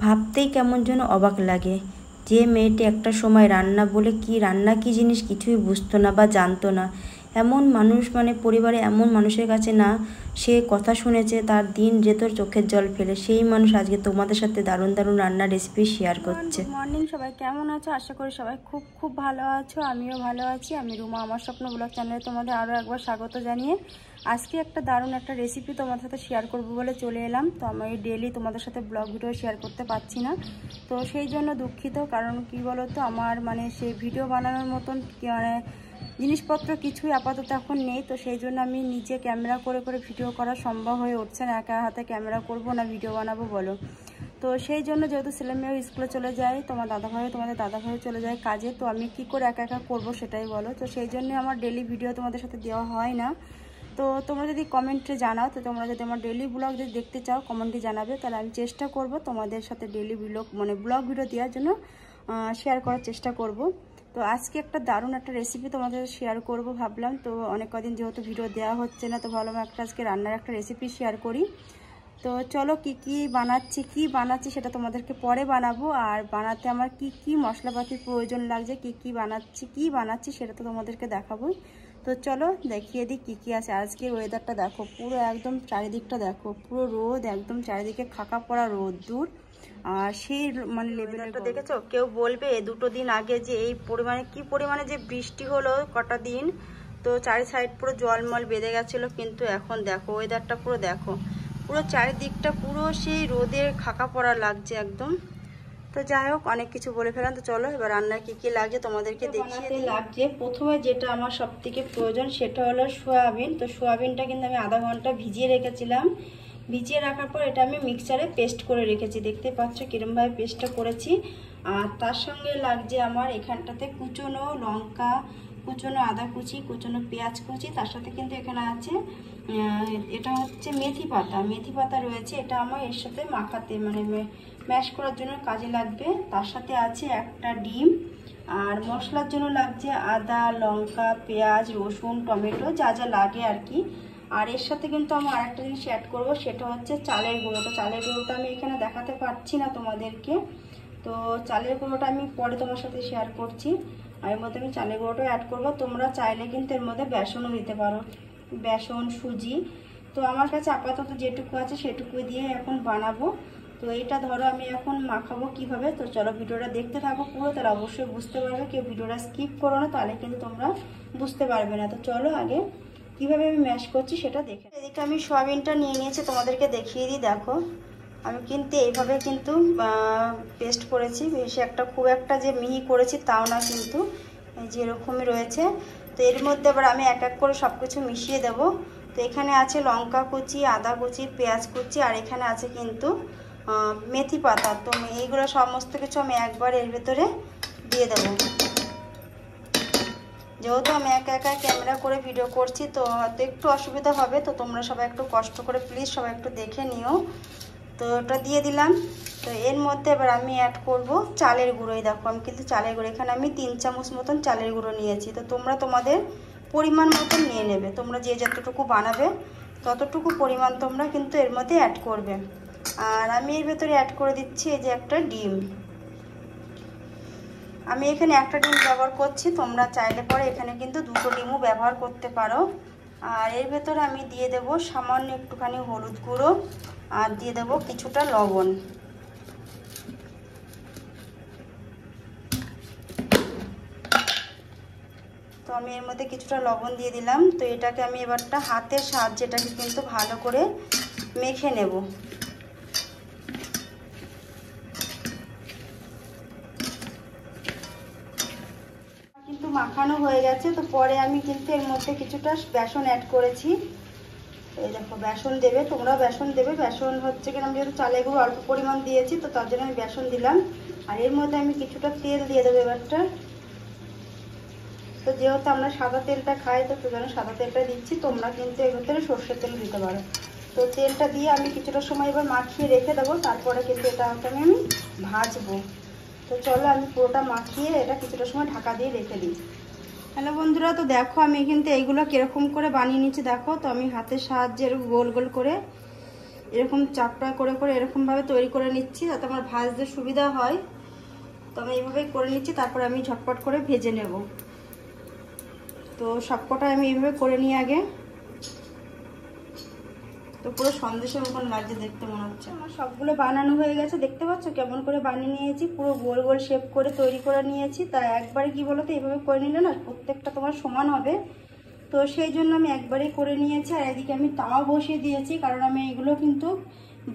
ভাবতেই কেমন যেন অবাক লাগে। যে মেয়েটি একটা সময় রান্না বলে রান্না কি জিনিস কিছুই বুঝতো না বা জানতো না, এমন মানুষ মানে পরিবারে এমন মানুষের কাছে না সে কথা শুনেছে তার দিন যেত চোখের জল ফেলে, সেই মানুষ আজকে তোমাদের সাথে দারুণ দারুণ রান্নার রেসিপি শেয়ার করছে। গুড মর্নিং সবাই, কেমন আছো? আশা করি সবাই খুব খুব ভালো আছো। আমিও ভালো আছি। আমি রুমা, আমার স্বপ্ন ব্লগ চ্যানেলে তোমাদের আরও একবার স্বাগত জানিয়ে আজকে একটা দারুণ একটা রেসিপি তোমাদের সাথে শেয়ার করবো বলে চলে এলাম। তো আমি ডেলি তোমাদের সাথে ব্লগ ভিডিও শেয়ার করতে পারছি না, তো সেই জন্য দুঃখিত। কারণ কি বলো তো, আমার মানে সেই ভিডিও বানানোর মতন মানে জিনিসপত্র কিছুই আপাতত এখন নেই। তো সেই জন্য আমি নিজে ক্যামেরা করে করে ভিডিও করা সম্ভব হয়ে উঠছে না। একা হাতে ক্যামেরা করবো না ভিডিও বানাবো বলো। তো সেই জন্য যেহেতু ছেলেমেয়েও স্কুলে চলে যায়, তোমাদের দাদাভাইও চলে যায় কাজে, তো আমি কি করে একা একা করবো সেটাই বলো। তো সেই জন্য আমার ডেলি ভিডিও তোমাদের সাথে দেওয়া হয় না। তো তোমরা যদি কমেন্টে জানাও, তো তোমরা যদি আমার ডেলি ব্লগ যদি দেখতে চাও কমেন্টে জানাবে, তাহলে আমি চেষ্টা করব তোমাদের সাথে ডেলি ব্লগ মানে ব্লগ ভিডিও দেওয়ার জন্য শেয়ার করার চেষ্টা করব। তো আজকে একটা দারুণ একটা রেসিপি তোমাদের শেয়ার করব ভাবলাম। তো অনেক কদিন যেহেতু ভিডিও দেওয়া হচ্ছে না, তো ভাবলাম একটা আজকে রান্নার একটা রেসিপি শেয়ার করি। তো চলো কি বানাচ্ছি সেটা তোমাদেরকে পরে বানাবো। আর বানাতে আমার কি মশলাপাতির প্রয়োজন লাগছে, কি বানাচ্ছি সেটা তো তোমাদেরকে দেখাবোই। তো চলো দেখিয়ে দিই কি আছে। আজকের ওয়েদারটা দেখো, পুরো একদম চারিদিকটা দেখো, পুরো রোদ, একদম চারিদিকে খাকা পড়া রোদ দূর। আর সেই মানে লেভেলটা দেখেছো? কেউ বলবে দুটো দিন আগে যে এই পরিমাণে যে বৃষ্টি হলো কটা দিন, তো চারি সাইড পুরো জলমল বেঁধে গেছিলো। কিন্তু এখন দেখো ওয়েদারটা পুরো দেখো, পুরো চারিদিকটা পুরো সেই রোদের খাকা পড়া লাগছে একদম। তো যাই হোক, অনেক কিছু বলে ফেলাম। তো চলো এবার রান্নায় কি লাগছে তোমাদেরকে দেখিয়ে লাগছে। প্রথমে যেটা আমার সব থেকে প্রয়োজন সেটা হলো সয়াবিন। তো সয়াবিনটা কিন্তু আমি আধা ঘন্টা ভিজিয়ে রেখেছিলাম। ভিজিয়ে রাখার পর এটা আমি মিক্সচারে পেস্ট করে রেখেছি, দেখতে পাচ্ছ কিরমভাবে পেস্টটা করেছি। আর তার সঙ্গে লাগছে আমার এখানটাতে কুচনো লঙ্কা, কুচনো আদা কুচি, কুচনো পেঁয়াজ কুচি, তার সাথে কিন্তু এখানে আছে এটা হচ্ছে মেথি পাতা রয়েছে। এটা আমার এর সাথে মাখাতে মানে ম্যাশ করার জন্য কাজে লাগবে। তার সাথে আছে একটা ডিম। আর মশলার জন্য লাগছে আদা, লঙ্কা, পেঁয়াজ, রসুন, টমেটো, যা যা লাগে আর কি। আর এর সাথে কিন্তু আমি আরেকটা জিনিস অ্যাড করবো, সেটা হচ্ছে চালের গুঁড়ো। তো চালের গুঁড়োটা আমি এখানে দেখাতে পারছি না তোমাদেরকে, তো চালের গুঁড়োটা আমি পরে তোমার সাথে শেয়ার করছি। আর এর মধ্যে আমি চালের গুঁড়োটা অ্যাড করবো। তোমরা চাইলে কিন্তু এর মধ্যে বেসনও দিতে পারো, বেসন, সুজি। তো আমার কাছে আপাতত যেটুকু আছে সেটুকু দিয়ে এখন বানাবো। তো এটা ধরো আমি এখন মাখাবো কিভাবে। তো চলো ভিডিওটা দেখতে থাকো পুরো, তাহলে অবশ্যই বুঝতে পারবে। কেউ ভিডিওটা স্কিপ করো না, তাহলে কিন্তু তোমরা বুঝতে পারবে না। তো চলো আগে কিভাবে আমি ম্যাশ করছি সেটা দেখে। এদিকে আমি সয়াবিনটা নিয়ে নিয়েছি, তোমাদেরকে দেখিয়ে দিই। দেখো আমি কিন্তু এইভাবে কিন্তু পেস্ট করেছি, বেশি খুব একটা যে মিহি করেছি তাও না, কিন্তু এই যে এরকমই রয়েছে। তো এর মধ্যে আবার আমি এক এক করে সব কিছু মিশিয়ে দেব। তো এখানে আছে লঙ্কা কুচি, আদা কুচি, পেঁয়াজ কুচি, আর এখানে আছে কিন্তু মেথি পাতা। তো এইগুলো সমস্ত কিছু আমি একবার এর ভেতরে দিয়ে দেবো। যেহেতু আমি একা একা ক্যামেরা করে ভিডিও করছি, তো হয়তো একটু অসুবিধা হবে। তো তোমরা সবাই একটু কষ্ট করে প্লিজ সবাই একটু দেখে নিও। তো ওটা দিয়ে দিলাম। তো এর মধ্যে এবার আমি অ্যাড করব চালের গুঁড়োই। দেখো আমি কিন্তু চালের গুঁড়ো এখানে আমি 3 চামচ মতন চালের গুঁড়ো নিয়েছি। তো তোমরা তোমাদের পরিমাণ মতন নিয়ে নেবে, তোমরা যে যতটুকু বানাবে ততটুকু পরিমাণ তোমরা কিন্তু এর মধ্যে অ্যাড করবে। আর আমি এর ভেতরে অ্যাড করে দিচ্ছি এই যে একটা ডিম। আমি এখানে একটা ডিম ব্যবহার করছি, তোমরা চাইলে পরে এখানে কিন্তু 2টো ডিমও ব্যবহার করতে পারো। আর এর ভেতরে আমি দিয়ে দেব সামান্য একটুখানি হলুদ গুঁড়ো, আর দিয়ে দেব কিছুটা লবণ। তো আমি এর মধ্যে কিছুটা লবণ দিয়ে দিলাম। তো এটাকে আমি এবারটা হাতের সাহায্যে এটাকে কিন্তু ভালো করে মেখে নেব। কিন্তু মাখানো হয়ে গেছে। তো পরে আমি কিন্তু এর মধ্যে কিছুটা বেসন অ্যাড করেছি। এই দেখো বেসন দেবে, তোমরাও বেসন দেবে। বেসন হচ্ছে কিনা আমি যেহেতু চালের গুঁড়ো অল্প পরিমাণ দিয়েছি, তো তার জন্য আমি বেসন দিলাম। আর এর মধ্যে আমি কিছুটা তেল দিয়ে দেবো এবারটা। তো যেহেতু আমরা সাদা তেলটা খাই, তো সেজন্য সাদা তেলটা দিচ্ছি। তোমরা কিন্তু এর ভিতরে সর্ষের তেল দিতে পারো। তো তেলটা দিয়ে আমি কিছুটা সময় এবার মাখিয়ে রেখে দেবো, তারপরে কিন্তু এটা আমি ভাজবো। তো চলো আমি পুরোটা মাখিয়ে এটা কিছুটা সময় ঢাকা দিয়ে রেখে দিই। হ্যালো বন্ধুরা, তো দেখো আমি কিন্তু এইগুলো কিরকম করে বানিয়ে নিচ্ছি দেখো। তো আমি হাতের সাহায্যে গোল গোল করে এরকম চাপটা করে করে এরকমভাবে তৈরি করে নিচ্ছি যাতে আমার ভাজতে সুবিধা হয়। তো আমি এইভাবেই করে নিচ্ছি, তারপরে আমি ঝটপট করে ভেজে নেব। তো সবকটা আমি এইভাবে করে নিই আগে। তো পুরো সন্দেশের মতন লাগছে দেখতে মনে হচ্ছে। আমার সবগুলো বানানো হয়ে গেছে, দেখতে পাচ্ছ কেমন করে বানিয়ে নিয়েছি, পুরো গোল গোল শেপ করে তৈরি করে নিয়েছি। তাই একবারে কি বলো তো, এইভাবে করে নিলে না প্রত্যেকটা তোমার সমান হবে। তো সেই জন্য আমি একবারেই করে নিয়েছি। আর এদিকে আমি তাওয়া বসিয়ে দিয়েছি, কারণ আমি এগুলো কিন্তু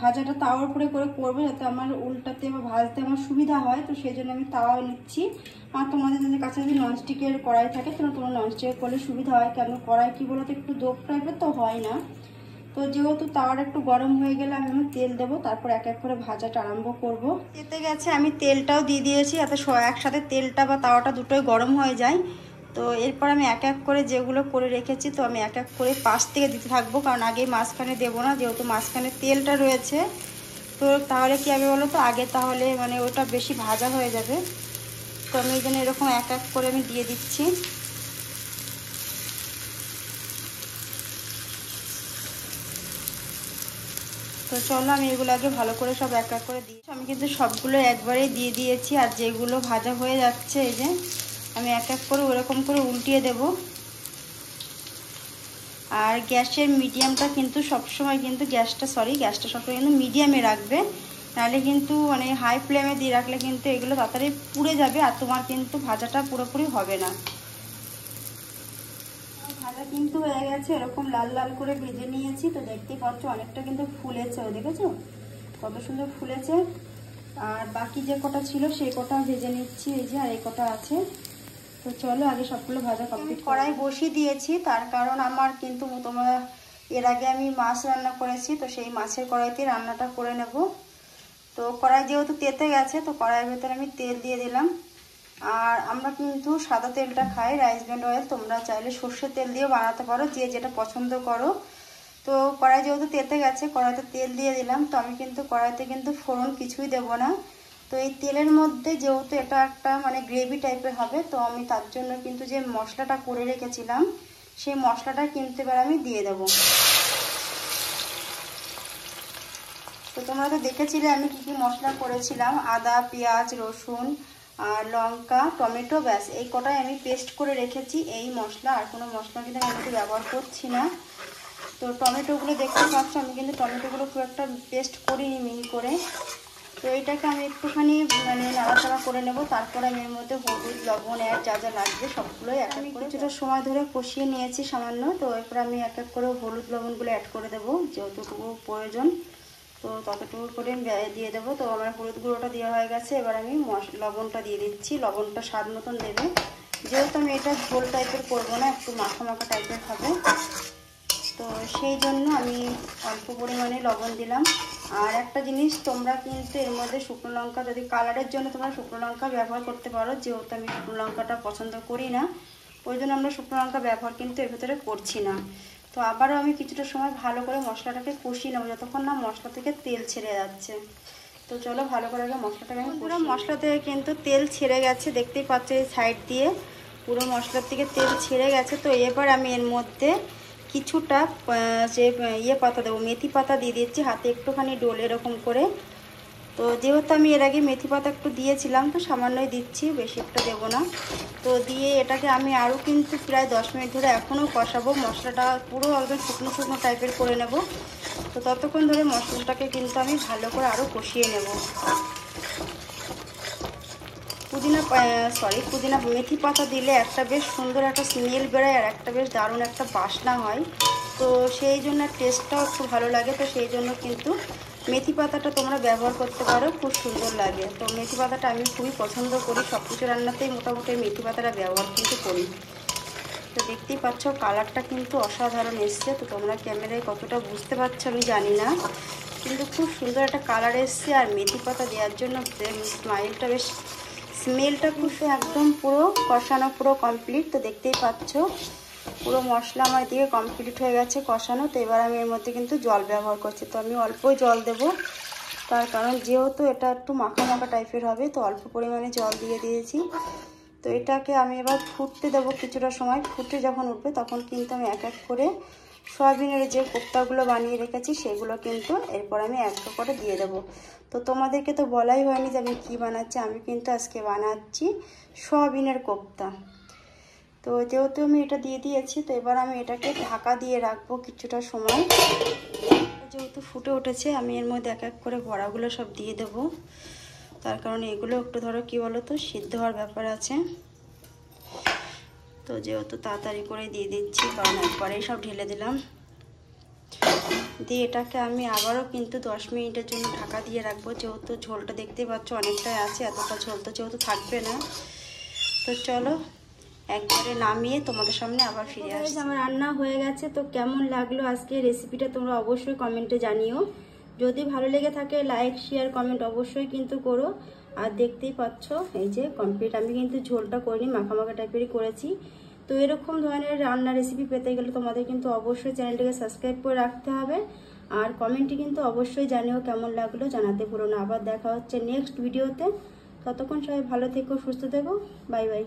ভাজাটা তাওয়ার উপরে করে করবো যাতে আমার উল্টাতে বা ভাজতে আমার সুবিধা হয়। তো সেই জন্য আমি তাওয়া নিচ্ছি। আর তোমাদের যদি কাছে যদি ননস্টিকের কড়াই থাকে তাহলে তোমার ননস্টিকের করলে সুবিধা হয়, কেন কড়াই কি বলো তো একটু দোপ টাইপের তো হয় না। তো যেহেতু তাওয়াটা একটু গরম হয়ে গেলে আমি তেল দেবো, তারপর এক এক করে ভাজাটা আরম্ভ করব। এতে গেছে আমি তেলটাও দিয়ে দিয়েছি যাতে একসাথে তেলটা বা তাওয়াটা দুটোই গরম হয়ে যায়। তো এরপর আমি এক এক করে যেগুলো করে রেখেছি তো আমি এক এক করে পাশ থেকে দিতে থাকবো, কারণ আগে মাঝখানে দেবো না, যেহেতু মাঝখানে তেলটা রয়েছে। তো তাহলে কি হবে বলো তো, আগে তাহলে মানে ওটা বেশি ভাজা হয়ে যাবে। তো আমি এই জন্য এরকম এক এক করে আমি দিয়ে দিচ্ছি। তো চলো আমি এগুলো আগে ভালো করে সব এক এক করে দিয়েছি। আমি কিন্তু সবগুলো একবারেই দিয়ে দিয়েছি। আর যেগুলো ভাজা হয়ে যাচ্ছে এই যে আমি এক এক করে ওরকম করে উল্টিয়ে দেব। আর গ্যাসের মিডিয়ামটা কিন্তু সবসময় কিন্তু গ্যাসটা সবসময় কিন্তু মিডিয়ামে রাখবে, নাহলে কিন্তু মানে হাই ফ্লেমে দিয়ে রাখলে কিন্তু এগুলো তাড়াতাড়ি পুড়ে যাবে আর তোমার কিন্তু ভাজাটা পুরোপুরি হবে না। ভাজা কিন্তু হয়ে গেছে, এরকম লাল লাল করে ভেজে নিয়েছি। তো দেখতেই পাচ্ছ অনেকটা কিন্তু ফুলেছে, দেখেছো কত সুন্দর ফুলেছে। আর বাকি যে কটা ছিল সেই কটা ভেজে নিচ্ছি, এই যে আর এই কটা আছে। তো চলো আগে সবগুলো ভাজা কমপ্লিট। কড়াই বসিয়ে দিয়েছি, তার কারণ আমার কিন্তু তোমরা এর আগে আমি মাছ রান্না করেছি, তো সেই মাছের কড়াইতে রান্নাটা করে নেব। তো কড়াই যেহেতু তেতে গেছে তো কড়াইয়ের ভেতরে আমি তেল দিয়ে দিলাম। আর আমরা কিন্তু সাদা তেলটা খাই, রাইস ব্র্যান্ড অয়েল। তোমরা চাইলে সর্ষের তেল দিয়েও বানাতে পারো, যে যেটা পছন্দ করো। তো কড়াই যেহেতু তেতে গেছে কড়াইতে তেল দিয়ে দিলাম। তো আমি কিন্তু কড়াইতে কিন্তু ফোড়ন কিছুই দেব না। তো এই তেলের মধ্যে যেহেতু এটা একটা মানে গ্রেভি টাইপের হবে, তো আমি তার জন্য কিন্তু যে মশলাটা করে রেখেছিলাম সেই মশলাটা কিন্তু এবার আমি দিয়ে দেব। তো তোমরা তো দেখেছিলে আমি কি কি মশলা করেছিলাম, আদা, পেঁয়াজ, রসুন আর লঙ্কা, টমেটো, ব্যাস এই কটাই আমি পেস্ট করে রেখেছি এই মশলা। আর কোনো মশলা কিন্তু আমি ব্যবহার করছি না। তো টমেটোগুলো দেখতে পাচ্ছ আমি কিন্তু টমেটোগুলো খুব একটা পেস্ট করিনি মিহি করে। তো এটাকে আমি একটুখানি মানে নাড়াচাড়া করে নেব। তারপরে আমি এর মধ্যে হলুদ, লবণ যা যা লাগবে সবগুলোই এক এক করে কিছুটা সময় ধরে কষিয়ে নিয়েছি সামান্য। তো এরপর আমি এক এক করে হলুদ, লবণগুলো অ্যাড করে দেবো যতটুকু প্রয়োজন, তো ততটুকু করে দিয়ে দেবো। তো আমার হলুদ গুঁড়োটা দেওয়া হয়ে গেছে, এবার আমি লবণটা দিয়ে দিচ্ছি। লবণটা স্বাদ মতন দেবে, যেহেতু আমি এটা ঝোল টাইপের করবো না, একটু মাখা মাখা টাইপের হবে। তো সেই জন্য আমি অল্প পরিমাণে লবণ দিলাম। আর একটা জিনিস, তোমরা কিন্তু এর মধ্যে শুকনো লঙ্কা, যদি কালারের জন্য তোমরা শুকনো লঙ্কা ব্যবহার করতে পারো, যেহেতু আমি শুকনো লঙ্কাটা পছন্দ করি না ওই জন্য আমরা শুকনো লঙ্কা ব্যবহার কিন্তু এর ভেতরে করছি না। তো আবারও আমি কিছুটা সময় ভালো করে মশলাটাকে কষিয়ে নেবো যতক্ষণ না মশলা থেকে তেল ছেড়ে যাচ্ছে। তো চলো ভালো করে আগে মশলাটাকে আমি পুরো মশলা থেকে কিন্তু তেল ছেড়ে গেছে, দেখতেই পাচ্ছ এই সাইড দিয়ে পুরো মশলার থেকে তেল ছেড়ে গেছে। তো এবার আমি এর মধ্যে কিছুটা যে পাতা দেবো, মেথি পাতা দিয়ে দিচ্ছি হাতে একটুখানি ডোল এরকম করে। তো যেহেতু আমি এর আগে মেথি পাতা একটু দিয়েছিলাম তো সামান্যই দিচ্ছি, বেশি একটা দেবো না। তো দিয়ে এটাকে আমি আরও কিন্তু প্রায় 10 মিনিট ধরে এখনও কষাবো। মশলাটা পুরো একদম শুকনো শুকনো টাইপের করে নেব। তো ততক্ষণ ধরে মশলাটাকে কিন্তু আমি ভালো করে আরও কষিয়ে নেব। পুদিনা মেথি পাতা দিলে একটা বেশ সুন্দর একটা স্মেল বেরোয়, আর একটা বেশ দারুণ একটা বাসনা হয়। তো সেই জন্য টেস্টটাও একটু ভালো লাগে। তো সেই জন্য কিন্তু মেথি পাতাটা তোমরা ব্যবহার করতে পারো, খুব সুন্দর লাগে। তো মেথি পাতাটা আমি খুবই পছন্দ করি, সব কিছু রান্নাতেই মোটামুটি মেথি পাতাটা ব্যবহার কিন্তু করি। তো দেখতেই পাচ্ছ কালারটা কিন্তু অসাধারণ এসছে। তো তোমরা ক্যামেরায় কতটা বুঝতে পারছো আমি জানি না, কিন্তু খুব সুন্দর একটা কালার এসছে। আর মেথি পাতা দেওয়ার জন্য স্মাইলটা বেশ, স্মেলটা খুব একদম পুরো কষানো পুরো কমপ্লিট। তো দেখতেই পাচ্ছ পুরো মশলা আমার দিকে কমপ্লিট হয়ে গেছে কষানো। তো এবার আমি এর মধ্যে কিন্তু জল ব্যবহার করছি। তো আমি অল্পই জল দেব, তার কারণ যেহেতু এটা একটু মাখা মাখা টাইপের হবে, তো অল্প পরিমাণে জল দিয়ে দিয়েছি। তো এটাকে আমি এবার ফুটতে দেবো কিছুটা সময়। ফুটে যখন উঠবে তখন কিন্তু আমি এক এক করে সয়াবিনের যে কোপ্তাগুলো বানিয়ে রেখেছি সেগুলো কিন্তু এরপর আমি একটা করে দিয়ে দেবো। তো তোমাদেরকে তো বলাই হয়নি যে আমি কী বানাচ্ছি। আমি কিন্তু আজকে বানাচ্ছি সয়াবিনের কোপ্তা। তো যেহেতু আমি এটা দিয়ে দিয়েছি, তো এবার আমি এটাকে ঢাকা দিয়ে রাখবো কিছুটা সময়। যেহেতু ফুটে উঠেছে, আমি এর মধ্যে এক এক করে বড়াগুলো সব দিয়ে দেবো। তার কারণে এগুলো একটু ধরো কী বলো তো, সিদ্ধ হওয়ার ব্যাপার আছে। তো যেহেতু তাড়াতাড়ি করে দিয়ে দিচ্ছি, কারণ একবারেই সব ঢেলে দিলাম। দিয়ে এটাকে আমি আবারও কিন্তু 10 মিনিটের জন্য ঢাকা দিয়ে রাখবো। যেহেতু ঝোলটা দেখতে পাচ্ছ অনেকটাই আছে, এতটা ঝোল তো যেহেতু থাকবে না। তো চলো একবারে নামিয়ে তোমাদের সামনে আবার ফিরে আসছি। আমার রান্না হয়ে গেছে। তো কেমন লাগলো আজকে রেসিপিটা তোমরা অবশ্যই কমেন্টে জানিও। যদি ভালো লেগে থাকে লাইক শেয়ার কমেন্ট অবশ্যই কিন্তু করো। আর দেখতেই পাচ্ছ এই যে কমপ্লিট। আমি কিন্তু ঝোলটা করিনি, মাখা মাখা টাইপেরই করেছি। তো এরকম ধরনের রান্না রেসিপি পেতে গেলে তোমাদের কিন্তু অবশ্যই চ্যানেলটিকে সাবস্ক্রাইব করে রাখতে হবে। আর কমেন্টে কিন্তু অবশ্যই জানিও কেমন লাগলো, জানাতে ভুলো না। আবার দেখা হচ্ছে নেক্সট ভিডিওতে। ততক্ষণ সবাই ভালো থেকো, সুস্থ থেকো। Bye bye.